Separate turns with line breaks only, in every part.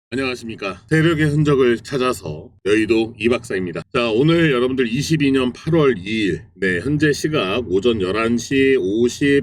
안녕하십니까. 세력의 흔적을 찾아서 여의도 이박사입니다. 자, 오늘 여러분들 22년 8월 2일 현재 시각 오전 11시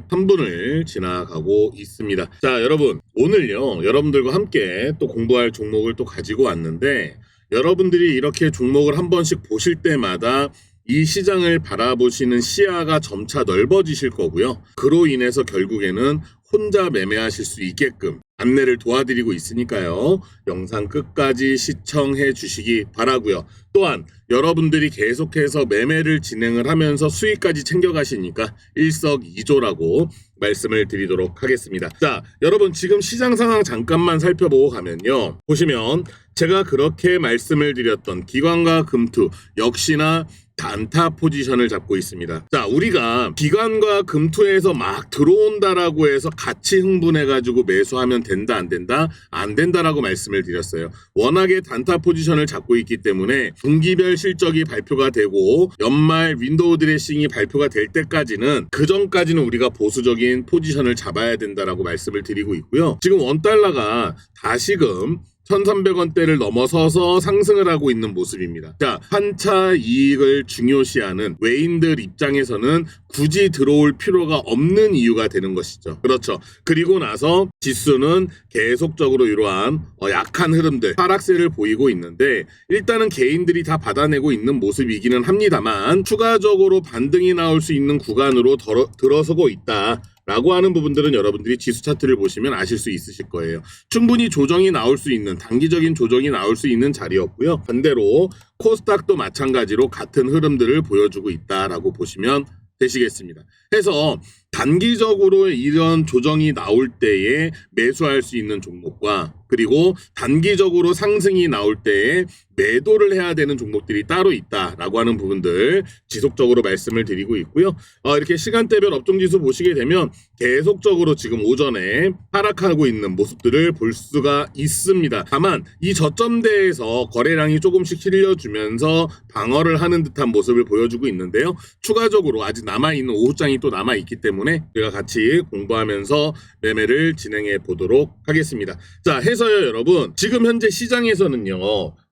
53분을 지나가고 있습니다. 자, 여러분 오늘요 여러분들과 함께 또 공부할 종목을 또 가지고 왔는데, 여러분들이 이렇게 종목을 한 번씩 보실 때마다 이 시장을 바라보시는 시야가 점차 넓어지실 거고요. 그로 인해서 결국에는 혼자 매매하실 수 있게끔 안내를 도와드리고 있으니까요. 영상 끝까지 시청해 주시기 바라고요. 또한 여러분들이 계속해서 매매를 진행을 하면서 수익까지 챙겨가시니까 일석이조라고 말씀을 드리도록 하겠습니다. 자, 여러분 지금 시장 상황 잠깐만 살펴보고 가면요. 보시면 제가 그렇게 말씀을 드렸던 기관과 금투 역시나 단타 포지션을 잡고 있습니다. 자, 우리가 기관과 금투에서 막 들어온다라고 해서 같이 흥분해가지고 매수하면 된다 안 된다? 안 된다라고 말씀을 드렸어요. 워낙에 단타 포지션을 잡고 있기 때문에 분기별 실적이 발표가 되고 연말 윈도우 드레싱이 발표가 될 때까지는, 그 전까지는 우리가 보수적인 포지션을 잡아야 된다라고 말씀을 드리고 있고요. 지금 원달러가 다시금 1,300원대를 넘어서서 상승을 하고 있는 모습입니다. 자, 환차 이익을 중요시하는 외인들 입장에서는 굳이 들어올 필요가 없는 이유가 되는 것이죠. 그렇죠. 그리고 나서 지수는 계속적으로 이러한 약한 흐름들, 하락세를 보이고 있는데, 일단은 개인들이 다 받아내고 있는 모습이기는 합니다만 추가적으로 반등이 나올 수 있는 구간으로 들어서고 있다 라고 하는 부분들은 여러분들이 지수 차트를 보시면 아실 수 있으실 거예요. 충분히 조정이 나올 수 있는, 단기적인 조정이 나올 수 있는 자리였고요. 반대로 코스닥도 마찬가지로 같은 흐름들을 보여주고 있다라고 보시면 되시겠습니다. 해서 단기적으로 이런 조정이 나올 때에 매수할 수 있는 종목과, 그리고 단기적으로 상승이 나올 때에 매도를 해야 되는 종목들이 따로 있다라고 하는 부분들 지속적으로 말씀을 드리고 있고요. 이렇게 시간대별 업종지수 보시게 되면 계속적으로 지금 오전에 하락하고 있는 모습들을 볼 수가 있습니다. 다만 이 저점대에서 거래량이 조금씩 실려주면서 방어를 하는 듯한 모습을 보여주고 있는데요. 추가적으로 아직 남아있는 오후장이 또 남아있기 때문에 우리가 같이 공부하면서 매매를 진행해 보도록 하겠습니다. 자, 해서요 여러분, 지금 현재 시장에서는요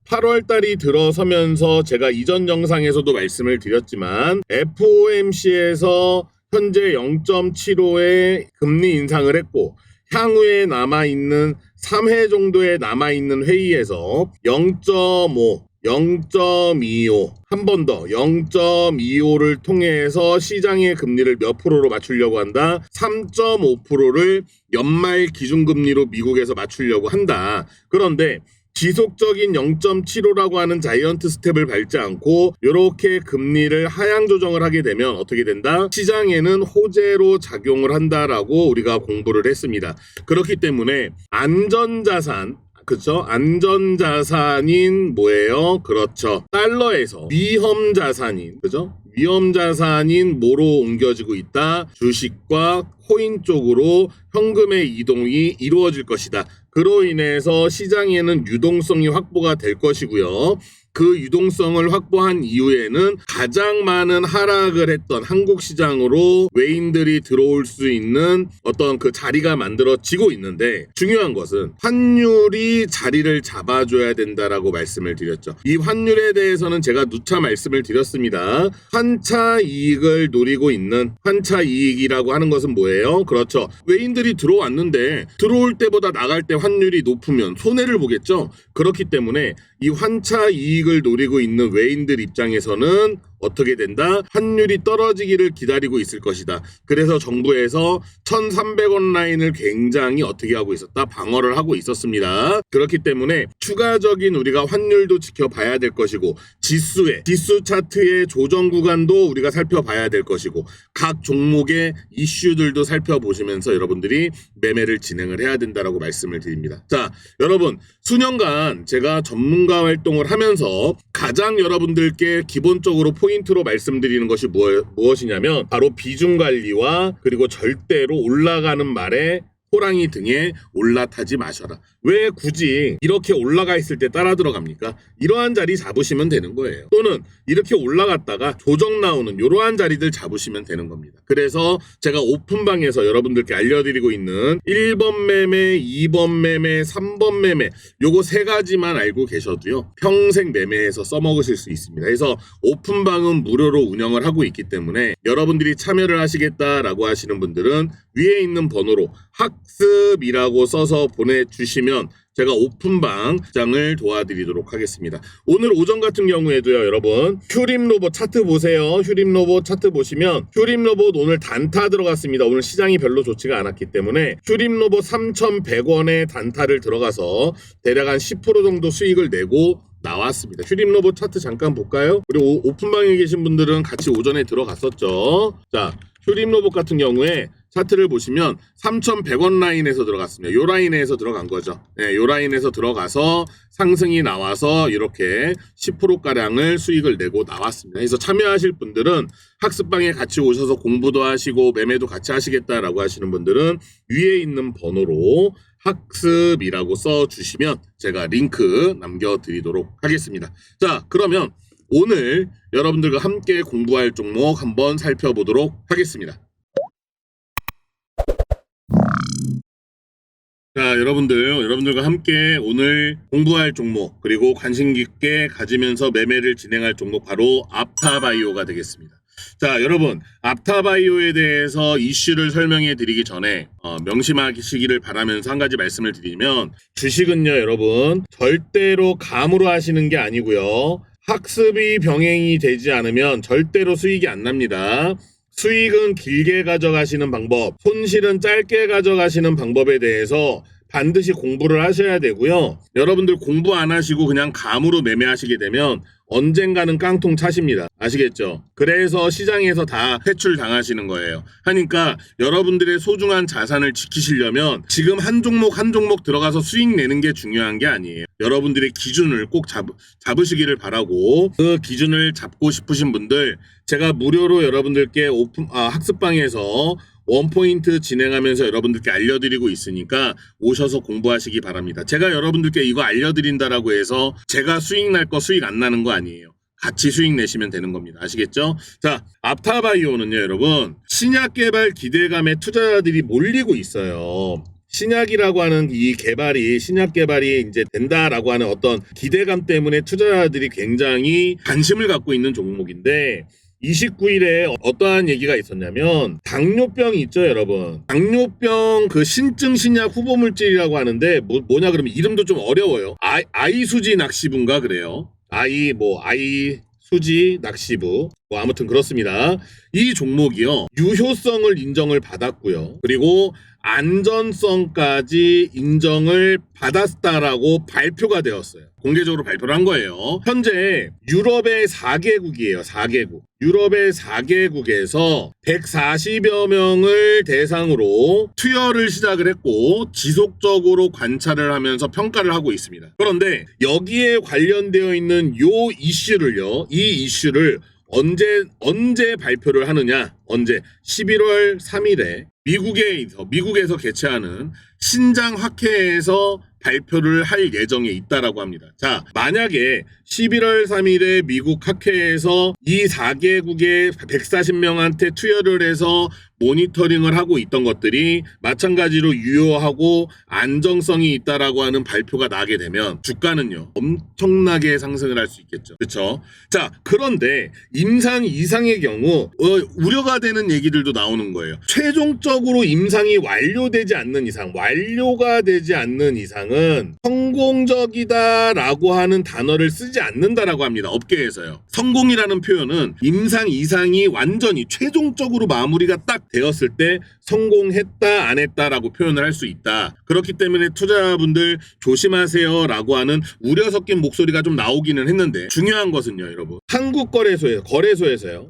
8월 달이 들어서면서 제가 이전 영상에서도 말씀을 드렸지만 FOMC에서 현재 0.75의 금리 인상을 했고, 향후에 남아있는 3회 정도에 남아있는 회의에서 0.5, 0.25, 한 번 더 0.25를 통해서 시장의 금리를 몇 프로로 맞추려고 한다? 3.5%를 연말 기준금리로 미국에서 맞추려고 한다. 그런데 지속적인 0.75라고 하는 자이언트 스텝을 밟지 않고 이렇게 금리를 하향 조정을 하게 되면 어떻게 된다? 시장에는 호재로 작용을 한다라고 우리가 공부를 했습니다. 그렇기 때문에 안전자산, 그렇죠? 안전자산인 뭐예요? 그렇죠. 달러에서 위험자산인, 그죠? 위험자산인 뭐로 옮겨지고 있다? 주식과 코인 쪽으로 현금의 이동이 이루어질 것이다. 그로 인해서 시장에는 유동성이 확보가 될 것이고요. 그 유동성을 확보한 이후에는 가장 많은 하락을 했던 한국 시장으로 외인들이 들어올 수 있는 어떤 그 자리가 만들어지고 있는데, 중요한 것은 환율이 자리를 잡아줘야 된다라고 말씀을 드렸죠. 이 환율에 대해서는 제가 누차 말씀을 드렸습니다. 환차 이익을 노리고 있는, 환차 이익이라고 하는 것은 뭐예요? 그렇죠. 외인들이 들어왔는데 들어올 때보다 나갈 때 환율이 높으면 손해를 보겠죠. 그렇기 때문에 이 환차 이익을 노리고 있는 외인들 입장에서는 어떻게 된다? 환율이 떨어지기를 기다리고 있을 것이다. 그래서 정부에서 1,300원 라인을 굉장히 어떻게 하고 있었다? 방어를 하고 있었습니다. 그렇기 때문에 추가적인 우리가 환율도 지켜봐야 될 것이고, 지수 차트의 조정 구간도 우리가 살펴봐야 될 것이고, 각 종목의 이슈들도 살펴보시면서 여러분들이 매매를 진행을 해야 된다라고 말씀을 드립니다. 자, 여러분 수년간 제가 전문가 활동을 하면서 가장 여러분들께 기본적으로 포인트로 말씀드리는 것이 무엇이냐면 바로 비중 관리와, 그리고 절대로 올라가는 말에 호랑이 등에 올라타지 마셔라. 왜 굳이 이렇게 올라가 있을 때 따라 들어갑니까? 이러한 자리 잡으시면 되는 거예요. 또는 이렇게 올라갔다가 조정 나오는 이러한 자리들 잡으시면 되는 겁니다. 그래서 제가 오픈방에서 여러분들께 알려드리고 있는 1번 매매, 2번 매매, 3번 매매 요거 세 가지만 알고 계셔도요 평생 매매해서 써먹으실 수 있습니다. 그래서 오픈방은 무료로 운영을 하고 있기 때문에 여러분들이 참여를 하시겠다라고 하시는 분들은 위에 있는 번호로 학습이라고 써서 보내주시면 제가 오픈방장을 도와드리도록 하겠습니다. 오늘 오전 같은 경우에도요 여러분 휴림로봇 차트 보세요. 휴림로봇 차트 보시면 휴림로봇 오늘 단타 들어갔습니다. 오늘 시장이 별로 좋지가 않았기 때문에 휴림로봇 3,100원에 단타를 들어가서 대략 한 10% 정도 수익을 내고 나왔습니다. 휴림로봇 차트 잠깐 볼까요? 그리고 오픈방에 계신 분들은 같이 오전에 들어갔었죠. 자, 휴림로봇 같은 경우에 차트를 보시면 3,100원 라인에서 들어갔습니다. 요 라인에서 들어간 거죠. 네, 요 라인에서 들어가서 상승이 나와서 이렇게 10%가량을 수익을 내고 나왔습니다. 그래서 참여하실 분들은 학습방에 같이 오셔서 공부도 하시고 매매도 같이 하시겠다라고 하시는 분들은 위에 있는 번호로 학습이라고 써주시면 제가 링크 남겨드리도록 하겠습니다. 자, 그러면 오늘 여러분들과 함께 공부할 종목 한번 살펴보도록 하겠습니다. 자, 여러분들과 함께 오늘 공부할 종목 그리고 관심 깊게 가지면서 매매를 진행할 종목 바로 앞타바이오가 되겠습니다. 자, 여러분 앞타바이오에 대해서 이슈를 설명해 드리기 전에 명심하시기를 바라면서 한 가지 말씀을 드리면 주식은요 여러분 절대로 감으로 하시는 게 아니고요 학습이 병행이 되지 않으면 절대로 수익이 안 납니다. 수익은 길게 가져가시는 방법, 손실은 짧게 가져가시는 방법에 대해서 반드시 공부를 하셔야 되고요. 여러분들 공부 안 하시고 그냥 감으로 매매하시게 되면 언젠가는 깡통 차십니다. 아시겠죠? 그래서 시장에서 다 퇴출 당하시는 거예요. 하니까 여러분들의 소중한 자산을 지키시려면 지금 한 종목 한 종목 들어가서 수익 내는 게 중요한 게 아니에요. 여러분들의 기준을 꼭 잡으시기를 바라고 그 기준을 잡고 싶으신 분들 제가 무료로 여러분들께 학습방에서 원포인트 진행하면서 여러분들께 알려드리고 있으니까 오셔서 공부하시기 바랍니다. 제가 여러분들께 이거 알려드린다라고 해서 제가 수익 날 거 수익 안 나는 거 아니에요. 같이 수익 내시면 되는 겁니다. 아시겠죠? 자, 앞타바이오는요 여러분 신약 개발 기대감에 투자자들이 몰리고 있어요. 신약이라고 하는 이 개발이 신약 개발이 이제 된다라고 하는 어떤 기대감 때문에 투자자들이 굉장히 관심을 갖고 있는 종목인데 29일에 어떠한 얘기가 있었냐면 당뇨병이 있죠 여러분. 당뇨병 그 신증 신약 후보 물질이라고 하는데 뭐냐 그러면 이름도 좀 어려워요. 아이수지 낚시부인가 그래요. 아이수지 낚시부 아무튼 그렇습니다. 이 종목이요 유효성을 인정을 받았고요. 그리고 안전성까지 인정을 받았다라고 발표가 되었어요. 공개적으로 발표를 한 거예요. 현재 유럽의 4개국이에요. 4개국. 유럽의 4개국에서 140여 명을 대상으로 투여를 시작을 했고 지속적으로 관찰을 하면서 평가를 하고 있습니다. 그런데 여기에 관련되어 있는 이 이슈를 언제 발표를 하느냐? 언제? 11월 3일에 미국에서 개최하는 신장학회에서 발표를 할 예정에 있다라고 합니다. 자, 만약에 11월 3일에 미국 학회에서 이 4개국의 140명한테 투여를 해서 모니터링을 하고 있던 것들이 마찬가지로 유효하고 안정성이 있다라고 하는 발표가 나게 되면 주가는요 엄청나게 상승을 할 수 있겠죠. 그렇죠? 자, 그런데 임상 이상의 경우 우려가 되는 얘기들도 나오는 거예요. 최종적으로 임상이 완료가 되지 않는 이상은 성공적이다라고 하는 단어를 쓰지 않는다라고 합니다. 업계에서요. 성공이라는 표현은 임상 이상이 완전히 최종적으로 마무리가 딱 되었을 때 성공했다 안 했다라고 표현을 할 수 있다. 그렇기 때문에 투자자분들 조심하세요라고 하는 우려 섞인 목소리가 좀 나오기는 했는데 중요한 것은요 여러분 거래소에서요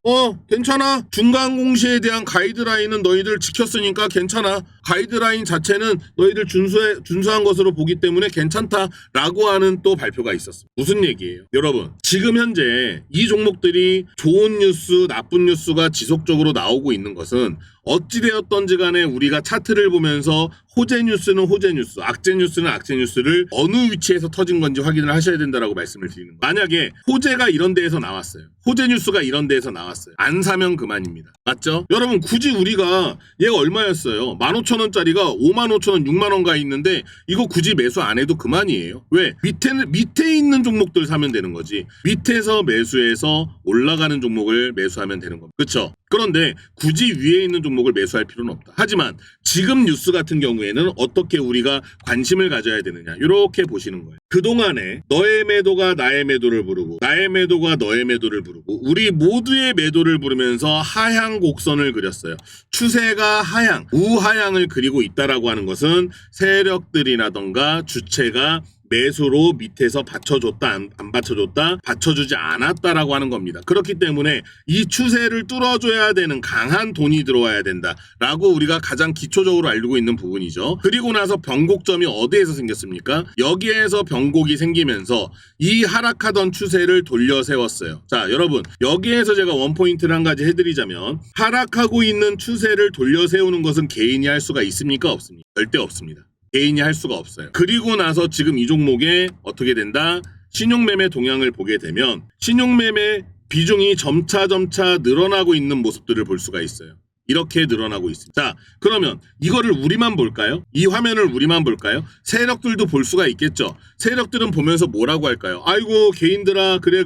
괜찮아 중간 공시에 대한 가이드라인은 너희들 지켰으니까 괜찮아 가이드라인 자체는 너희들 준수한 것으로 보기 때문에 괜찮다라고 하는 또 발표가 있었습니다. 무슨 얘기예요? 여러분 지금 현재 이 종목들이 좋은 뉴스 나쁜 뉴스가 지속적으로 나오고 있는 것은 어찌되었던지 간에 우리가 차트를 보면서 호재 뉴스는 호재 뉴스, 악재 뉴스는 악재 뉴스를 어느 위치에서 터진 건지 확인을 하셔야 된다라고 말씀을 드리는 거예요. 만약에 호재가 이런 데에서 나왔어요. 호재 뉴스가 이런 데에서 나왔어요. 안 사면 그만입니다. 맞죠? 여러분 굳이 우리가 얘가 얼마였어요? 15,000원짜리가 55,000원, 6만원 가 있는데 이거 굳이 매수 안 해도 그만이에요. 왜? 밑에 있는 종목들 사면 되는 거지. 밑에서 매수해서 올라가는 종목을 매수하면 되는 겁니다. 그렇죠? 그런데 굳이 위에 있는 종목을 매수할 필요는 없다. 하지만 지금 뉴스 같은 경우에는 어떻게 우리가 관심을 가져야 되느냐 이렇게 보시는 거예요. 그동안에 너의 매도가 나의 매도를 부르고 나의 매도가 너의 매도를 부르고 우리 모두의 매도를 부르면서 하향 곡선을 그렸어요. 추세가 하향, 우하향을 그리고 있다라고 하는 것은 세력들이라던가 주체가 매수로 밑에서 받쳐줬다 안 받쳐줬다 받쳐주지 않았다라고 하는 겁니다. 그렇기 때문에 이 추세를 뚫어줘야 되는 강한 돈이 들어와야 된다라고 우리가 가장 기초적으로 알고 있는 부분이죠. 그리고 나서 변곡점이 어디에서 생겼습니까? 여기에서 변곡이 생기면서 이 하락하던 추세를 돌려 세웠어요. 자 여러분 여기에서 제가 원포인트를 한 가지 해드리자면 하락하고 있는 추세를 돌려 세우는 것은 개인이 할 수가 있습니까? 없습니까? 절대 없습니다. 개인이 할 수가 없어요. 그리고 나서 지금 이 종목에 어떻게 된다? 신용매매 동향을 보게 되면 신용매매 비중이 점차 늘어나고 있는 모습들을 볼 수가 있어요. 이렇게 늘어나고 있습니다. 자, 그러면 이거를 우리만 볼까요? 이 화면을 우리만 볼까요? 세력들도 볼 수가 있겠죠. 세력들은 보면서 뭐라고 할까요? 아이고 개인들아 그래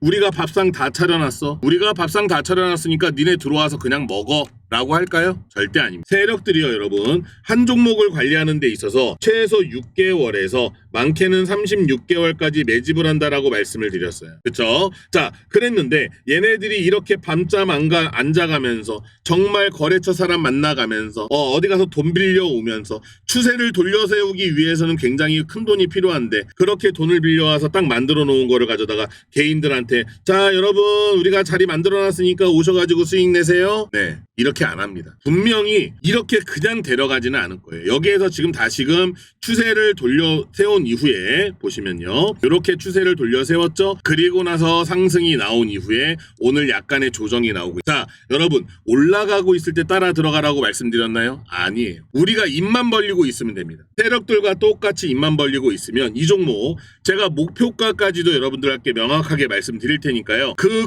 우리가 밥상 다 차려놨어. 우리가 밥상 다 차려놨으니까 니네 들어와서 그냥 먹어. 라고 할까요? 절대 아닙니다. 세력들이요 여러분 한 종목을 관리하는 데 있어서 최소 6개월에서 많게는 36개월까지 매집을 한다라고 말씀을 드렸어요. 그쵸? 자 그랬는데 얘네들이 이렇게 밤잠 안 자가면서 정말 거래처 사람 만나가면서 어디 가서 돈 빌려오면서 추세를 돌려세우기 위해서는 굉장히 큰 돈이 필요한데 그렇게 돈을 빌려와서 딱 만들어 놓은 거를 가져다가 개인들한테 자 여러분 우리가 자리 만들어 놨으니까 오셔가지고 수익 내세요. 네 이렇게 안 합니다. 분명히 이렇게 그냥 데려가지는 않을 거예요. 여기에서 지금 다시금 추세를 돌려 세운 이후에 보시면요. 이렇게 추세를 돌려 세웠죠. 그리고 나서 상승이 나온 이후에 오늘 약간의 조정이 나오고 자 여러분 올라가고 있을 때 따라 들어가라고 말씀드렸나요? 아니에요. 우리가 입만 벌리고 있으면 됩니다. 세력들과 똑같이 입만 벌리고 있으면 이 종목 제가 목표가까지도 여러분들께 명확하게 말씀드릴 테니까요. 그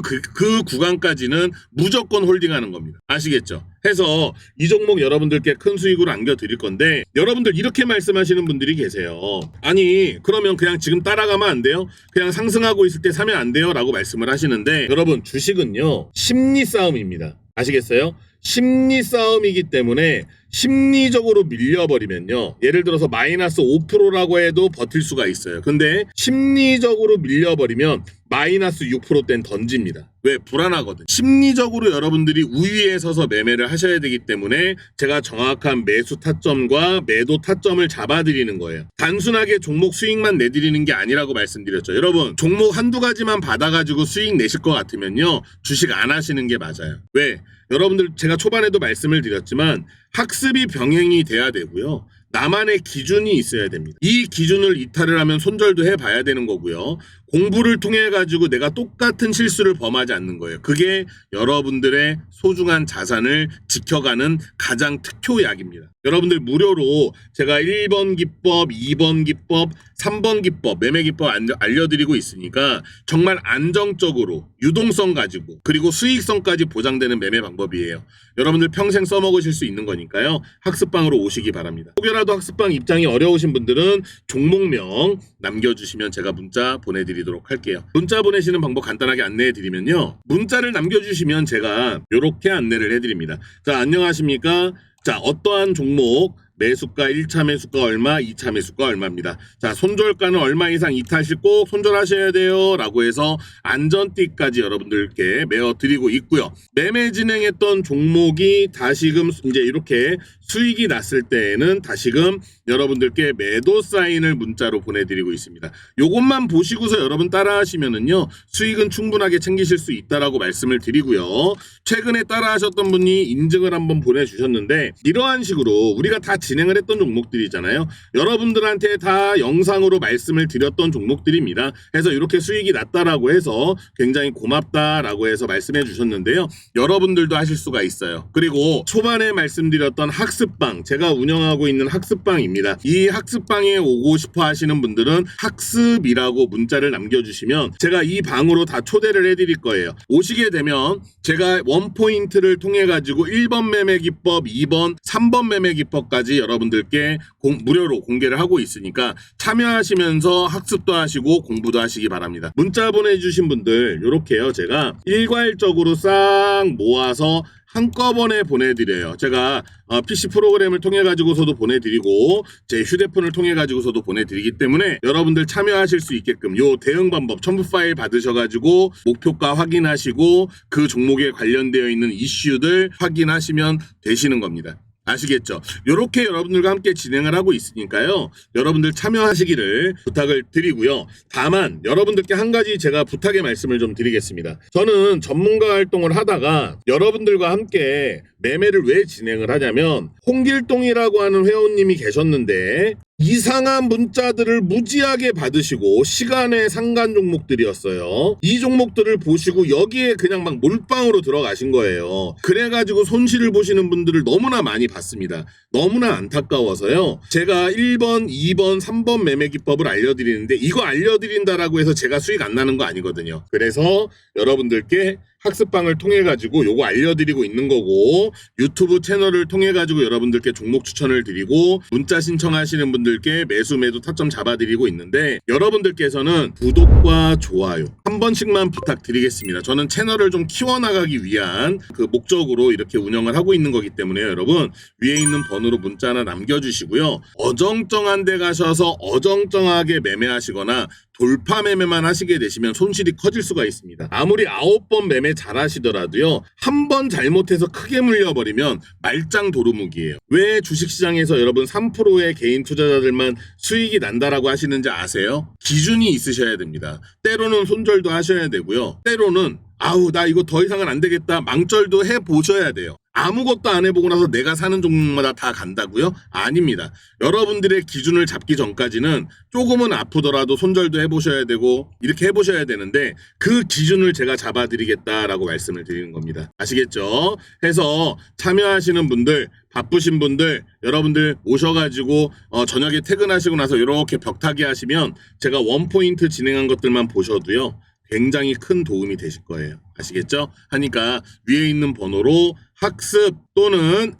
구간까지는 무조건 홀딩하는 겁니다. 아시겠죠? 해서 이 종목 여러분들께 큰 수익으로 안겨드릴 건데 여러분들 이렇게 말씀하시는 분들이 계세요. 아니 그러면 그냥 지금 따라가면 안 돼요? 그냥 상승하고 있을 때 사면 안 돼요? 라고 말씀을 하시는데 여러분 주식은요 심리 싸움입니다. 아시겠어요? 심리 싸움이기 때문에 심리적으로 밀려버리면요 예를 들어서 마이너스 5%라고 해도 버틸 수가 있어요. 근데 심리적으로 밀려버리면 마이너스 6%땐 던집니다. 왜? 불안하거든. 심리적으로 여러분들이 우위에 서서 매매를 하셔야 되기 때문에 제가 정확한 매수 타점과 매도 타점을 잡아드리는 거예요. 단순하게 종목 수익만 내드리는 게 아니라고 말씀드렸죠. 여러분 종목 한두 가지만 받아가지고 수익 내실 것 같으면요 주식 안 하시는 게 맞아요. 왜? 여러분들 제가 초반에도 말씀을 드렸지만 학습이 병행이 돼야 되고요. 나만의 기준이 있어야 됩니다. 이 기준을 이탈을 하면 손절도 해봐야 되는 거고요. 공부를 통해 가지고 내가 똑같은 실수를 범하지 않는 거예요. 그게 여러분들의 소중한 자산을 지켜가는 가장 특효약입니다. 여러분들 무료로 제가 1번 기법, 2번 기법, 3번 기법, 매매 기법 알려드리고 있으니까 정말 안정적으로 유동성 가지고 그리고 수익성까지 보장되는 매매 방법이에요. 여러분들 평생 써먹으실 수 있는 거니까요. 학습방으로 오시기 바랍니다. 혹여라도 학습방 입장이 어려우신 분들은 종목명 남겨주시면 제가 문자 보내드리도록 할게요. 문자 보내시는 방법 간단하게 안내해드리면요. 문자를 남겨주시면 제가 이렇게 안내를 해드립니다. 자, 안녕하십니까? 자, 어떠한 종목 매수가 1차 매수가 얼마, 2차 매수가 얼마입니다. 자, 손절가는 얼마 이상 이탈 시 꼭 손절하셔야 돼요 라고 해서 안전띠까지 여러분들께 메어드리고 있고요. 매매 진행했던 종목이 다시금 이제 이렇게 수익이 났을 때에는 다시금 여러분들께 매도 사인을 문자로 보내드리고 있습니다. 요것만 보시고서 여러분 따라 하시면은요 수익은 충분하게 챙기실 수 있다라고 말씀을 드리고요. 최근에 따라 하셨던 분이 인증을 한번 보내주셨는데 이러한 식으로 우리가 다 진행을 했던 종목들이잖아요. 여러분들한테 다 영상으로 말씀을 드렸던 종목들입니다. 해서 이렇게 수익이 났다라고 해서 굉장히 고맙다라고 해서 말씀해 주셨는데요. 여러분들도 하실 수가 있어요. 그리고 초반에 말씀드렸던 학습방, 제가 운영하고 있는 학습방입니다. 이 학습방에 오고 싶어 하시는 분들은 학습이라고 문자를 남겨주시면 제가 이 방으로 다 초대를 해드릴 거예요. 오시게 되면 제가 원포인트를 통해 가지고 1번 매매 기법, 2번, 3번 매매 기법까지 여러분들께 무료로 공개를 하고 있으니까 참여하시면서 학습도 하시고 공부도 하시기 바랍니다. 문자 보내주신 분들 이렇게요. 제가 일괄적으로 싹 모아서 한꺼번에 보내드려요. 제가 PC 프로그램을 통해 가지고서도 보내드리고 제 휴대폰을 통해 가지고서도 보내드리기 때문에 여러분들 참여하실 수 있게끔 요 대응 방법 첨부 파일 받으셔가지고 목표가 확인하시고 그 종목에 관련되어 있는 이슈들 확인하시면 되시는 겁니다. 아시겠죠? 이렇게 여러분들과 함께 진행을 하고 있으니까요. 여러분들 참여하시기를 부탁을 드리고요. 다만 여러분들께 한 가지 제가 부탁의 말씀을 좀 드리겠습니다. 저는 전문가 활동을 하다가 여러분들과 함께 매매를 왜 진행을 하냐면 홍길동이라고 하는 회원님이 계셨는데 이상한 문자들을 무지하게 받으시고 시간의 상간 종목들이었어요. 이 종목들을 보시고 여기에 그냥 막 몰빵으로 들어가신 거예요. 그래가지고 손실을 보시는 분들을 너무나 많이 봤습니다. 너무나 안타까워서요. 제가 1번, 2번, 3번 매매 기법을 알려드리는데 이거 알려드린다라고 해서 제가 수익 안 나는 거 아니거든요. 그래서 여러분들께 학습방을 통해 가지고 요거 알려드리고 있는 거고 유튜브 채널을 통해 가지고 여러분들께 종목 추천을 드리고 문자 신청하시는 분들께 매수 매도 타점 잡아드리고 있는데 여러분들께서는 구독과 좋아요 한 번씩만 부탁드리겠습니다. 저는 채널을 좀 키워나가기 위한 그 목적으로 이렇게 운영을 하고 있는 거기 때문에 여러분 위에 있는 번호로 문자 하나 남겨주시고요. 어정쩡한 데 가셔서 어정쩡하게 매매하시거나 돌파 매매만 하시게 되시면 손실이 커질 수가 있습니다. 아무리 9번 매매 잘 하시더라도요. 한 번 잘못해서 크게 물려버리면 말짱 도루묵이에요. 왜 주식시장에서 여러분 3%의 개인 투자자들만 수익이 난다라고 하시는지 아세요? 기준이 있으셔야 됩니다. 때로는 손절도 하셔야 되고요. 때로는 아우 나 이거 더 이상은 안 되겠다 망절도 해보셔야 돼요. 아무것도 안 해보고 나서 내가 사는 종목마다 다 간다고요? 아닙니다. 여러분들의 기준을 잡기 전까지는 조금은 아프더라도 손절도 해보셔야 되고 이렇게 해보셔야 되는데 그 기준을 제가 잡아드리겠다라고 말씀을 드리는 겁니다. 아시겠죠? 해서 참여하시는 분들 바쁘신 분들 여러분들 오셔가지고 저녁에 퇴근하시고 나서 이렇게 벽타기 하시면 제가 원포인트 진행한 것들만 보셔도요. 굉장히 큰 도움이 되실 거예요. 아시겠죠? 하니까 위에 있는 번호로 학습 또는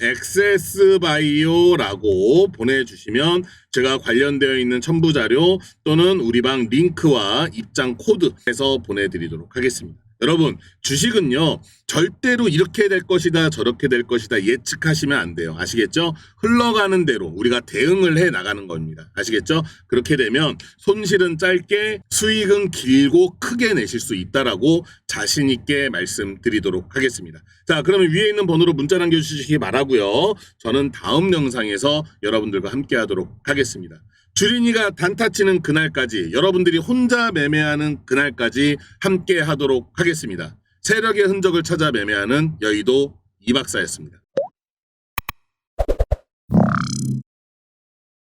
XS바이오라고 보내주시면 제가 관련되어 있는 첨부자료 또는 우리 방 링크와 입장 코드 해서 보내드리도록 하겠습니다. 여러분 주식은요 절대로 이렇게 될 것이다 저렇게 될 것이다 예측하시면 안 돼요. 아시겠죠? 흘러가는 대로 우리가 대응을 해 나가는 겁니다. 아시겠죠? 그렇게 되면 손실은 짧게 수익은 길고 크게 내실 수 있다라고 자신 있게 말씀드리도록 하겠습니다. 자 그러면 위에 있는 번호로 문자 남겨주시기 바라고요. 저는 다음 영상에서 여러분들과 함께 하도록 하겠습니다. 주린이가 단타 치는 그날까지 여러분들이 혼자 매매하는 그날까지 함께 하도록 하겠습니다. 세력의 흔적을 찾아 매매하는 여의도 이박사였습니다.